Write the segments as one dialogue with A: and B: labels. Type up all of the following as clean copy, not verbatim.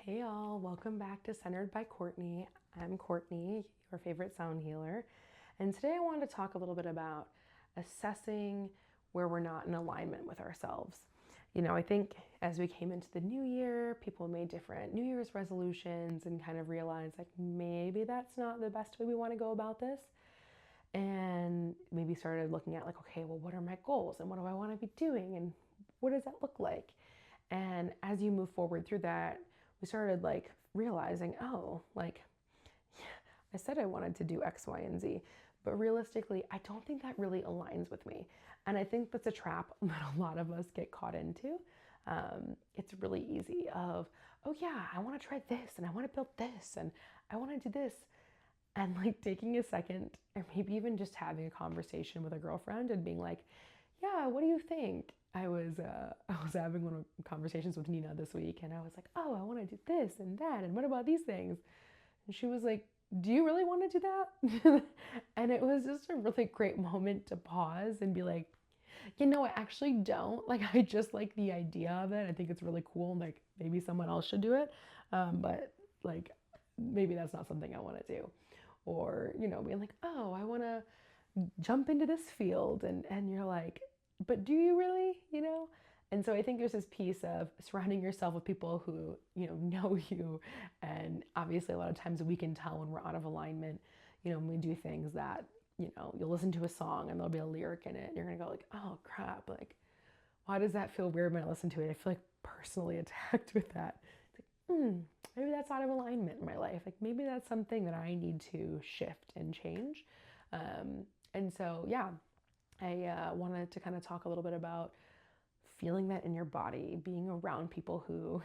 A: Hey y'all, welcome back to Centered by Courtney. I'm Courtney, your favorite sound healer. And today I wanted to talk a little bit about assessing where we're not in alignment with ourselves. I think as we came into the new year, people made different New Year's resolutions and kind of realized like maybe that's not the best way we want to go about this. And maybe started looking at like, okay, well, what are my goals and what do I want to be doing and what does that look like? And as you move forward through that, we started like realizing, oh, like I said I wanted to do X, Y, and Z, but realistically, I don't think that really aligns with me. And I think that's a trap that a lot of us get caught into. It's really easy of, oh yeah, I want to try this and I want to build this and I want to do this. And like taking a second or maybe even just having a conversation with a girlfriend and being like, yeah, what do you think? I was having one of conversations with Nina this week, and I was like, oh, I want to do this and that, and what about these things? And she was like, do you really want to do that? And it was just a really great moment to pause and be like, I actually don't. Like, I just like the idea of it. I think it's really cool. Like, maybe someone else should do it, but like, maybe that's not something I want to do. Or being like, oh, I want to jump into this field, and you're like, but do you really, and so I think there's this piece of surrounding yourself with people who know you, and obviously a lot of times we can tell when we're out of alignment, when we do things that you'll listen to a song and there'll be a lyric in it and you're gonna go like, oh crap, like why does that feel weird when I listen to it? I feel like personally attacked with that. It's like, maybe that's out of alignment in my life. Like maybe that's something that I need to shift and change. And so, yeah, I wanted to kind of talk a little bit about feeling that in your body, being around people who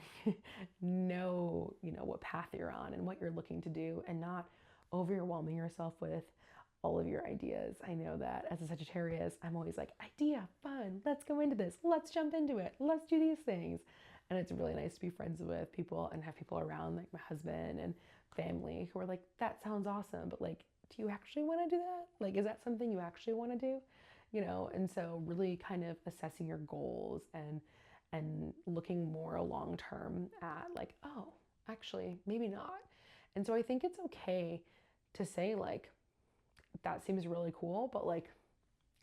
A: know, what path you're on and what you're looking to do, and not overwhelming yourself with all of your ideas. I know that as a Sagittarius, I'm always like, idea, fun, let's go into this, let's jump into it, let's do these things. And it's really nice to be friends with people and have people around, like my husband and family, who are like, that sounds awesome, but like, do you actually want to do that? Like, is that something you actually want to do? And so really kind of assessing your goals and looking more long term at like, oh, actually, maybe not. And so I think it's okay to say like, that seems really cool, but like,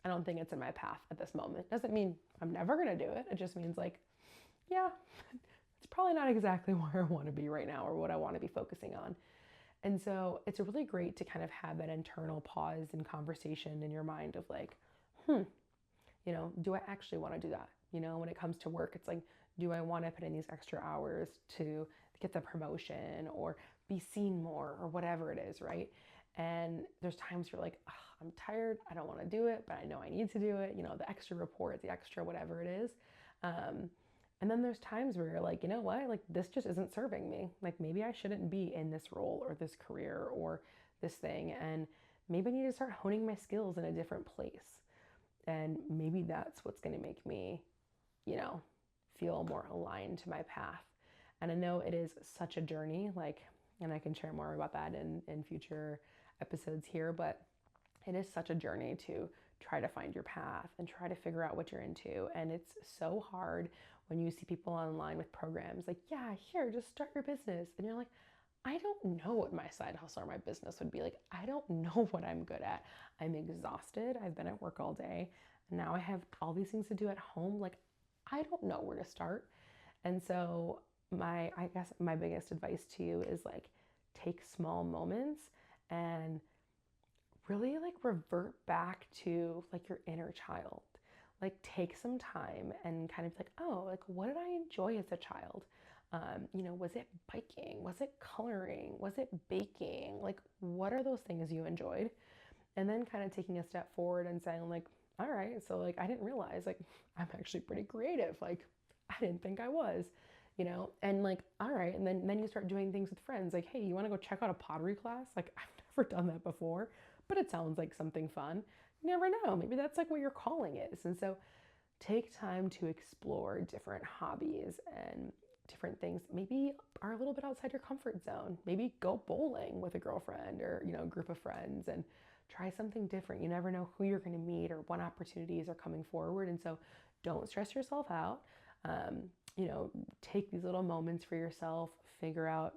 A: I don't think it's in my path at this moment. Doesn't mean I'm never gonna do it. It just means like, yeah, it's probably not exactly where I want to be right now or what I want to be focusing on. And so it's really great to kind of have that internal pause and conversation in your mind of like, do I actually want to do that? When it comes to work, it's like, do I want to put in these extra hours to get the promotion or be seen more or whatever it is, right? And there's times you're like, oh, I'm tired, I don't want to do it, but I know I need to do it, the extra report, the extra whatever it is. And then there's times where you're like, you know what, like this just isn't serving me. Like maybe I shouldn't be in this role or this career or this thing. And maybe I need to start honing my skills in a different place. And maybe that's what's going to make me, feel more aligned to my path. And I know it is such a journey, like, and I can share more about that in future episodes here, but it is such a journey to try to find your path and try to figure out what you're into. And it's so hard when you see people online with programs like, yeah, here, just start your business. And you're like, I don't know what my side hustle or my business would be. Like, I don't know what I'm good at. I'm exhausted. I've been at work all day. And now I have all these things to do at home. Like, I don't know where to start. And so I guess my biggest advice to you is like, take small moments and really like revert back to like your inner child. Like take some time and kind of like, oh, like what did I enjoy as a child? Was it biking? Was it coloring? Was it baking? Like, what are those things you enjoyed? And then kind of taking a step forward and saying like, all right, so like I didn't realize like I'm actually pretty creative. Like I didn't think I was, and like, all right. And then you start doing things with friends. Like, hey, you want to go check out a pottery class? Like I've never done that before, but it sounds like something fun. You never know. Maybe that's like what your calling is. And so take time to explore different hobbies and different things maybe are a little bit outside your comfort zone. Maybe go bowling with a girlfriend or a group of friends and try something different. You never know who you're going to meet or what opportunities are coming forward. And so don't stress yourself out. take these little moments for yourself, figure out,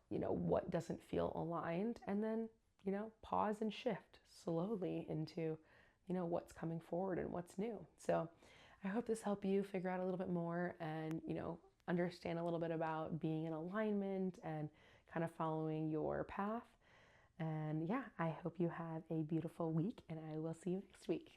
A: what doesn't feel aligned, and then, pause and shift slowly into, what's coming forward and what's new. So I hope this helped you figure out a little bit more and, understand a little bit about being in alignment and kind of following your path. And yeah, I hope you have a beautiful week, and I will see you next week.